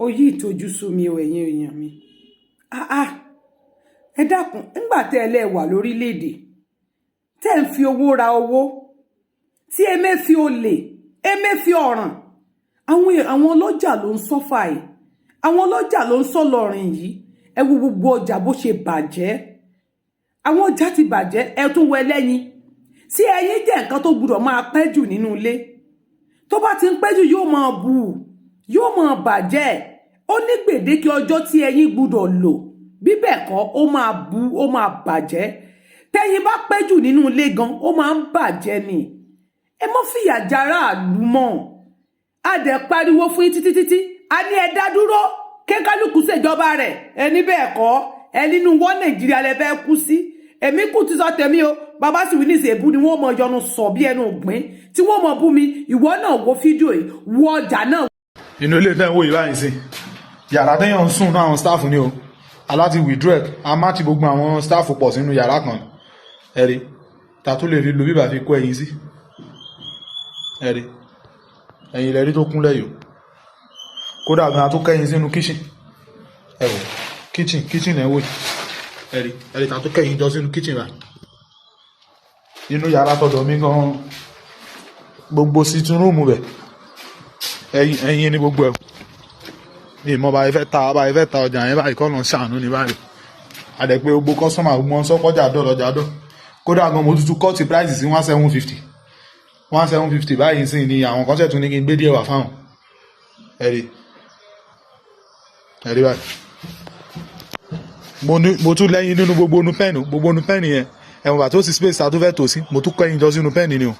ó yí ìtọ́jú sú mi o ẹ̀yin èèyàn mi. Ẹ dákun nígbà tẹ́ ẹ lẹ́ wà lórílẹ̀‐èdè tẹ́ ń fi owó ra owó tí Emefiele ọ̀ràn àwọn ọlọ́jà ló ń sọ́fà yìí àwọn ọlọ́jà ló ń sọ lọ́rìn yìí ẹ wo gbogbo ọjà bó ṣe bàjẹ́ àwọn ọjà ti bàjẹ́ ẹ tún wọ ẹlẹ́yin tí ẹyin jẹ́ nǹkan tó gbúdọ̀ máa pẹ́ jù nínú ilé tó bá ti ń pẹ́ jù yóò máa bù yóò máa bàjẹ́ ó ní gbèdéke ọjọ́ tí ẹyin gbúdọ̀ lò bí bẹ́ẹ̀ kọ́ ó máa bù ó máa bàjẹ́ tẹ́yin bá pẹ́ jù nínú ilé gan ó máa ń bàjẹ́ ni ẹ mọ́ fìyà jára àlù mọ́ a dẹ̀ pariwo fún yín títí a ní ẹ dá dúró kékálùkù ṣèjọba rẹ̀ ẹni bẹ́ẹ̀ kọ́ ẹ nínú wọ́n Nàìjíríà lẹ fẹ́ kú sí èmi kù ti sọ tèmi o bàbá sì wí ní ìṣèbú ni wọ́n mọ yọnu sọ bí ẹnu ògbìn tí wọ́n mọ bú mi ìwọ náà wo fídíò yìí wo ọjà náà. inú ilé tẹ́ ń wò yìí báyìí sí yàrá téèyàn ń sùn náà àwọn staff ni o aláti withdraw a má ti gbogbo àwọn staff pọ̀ sínú yàrá kan ẹ̀rí ta tó lè rí lo bíbà fi kó ẹyin sí ẹ̀rí ẹ̀yin lẹ́rí tó kúnlẹ̀ yìí kódà gan tó kẹ́yìn sínú kitchen ẹ̀wọ̀ kitchen ẹ̀wọ̀ ẹ̀rí ta tó kẹ́yìn jọ sínú kitchen rà nínú yàrá tọ̀dọ̀ mi gan gbogbo sitting room bẹ̀ ẹ̀yin ní gbogbo ẹ̀ ní ìmọ̀ bá ifẹ́ ta ọjà yẹn báyìí kọ́ lọ ṣàánú ní báyìí àdẹ̀pẹ́ gbogbo customer gbọ́n sọ́kọ́jà dọ̀ kódà gan mo tútù cut price sí 1750 báyìí sí ni àwọn kan ṣẹ̀tún ní kí n gbé díẹ̀ wà fáwọn ẹ̀rí báyìí mo tún lẹ́yìn nínú gbogbo nu pẹ́ẹ̀nì yẹn ẹ̀wọ̀n bá tó sí space ta tó fẹ́ tò sí mo tún kẹ́yìn jọ sínú pẹ́ẹ̀nì ni o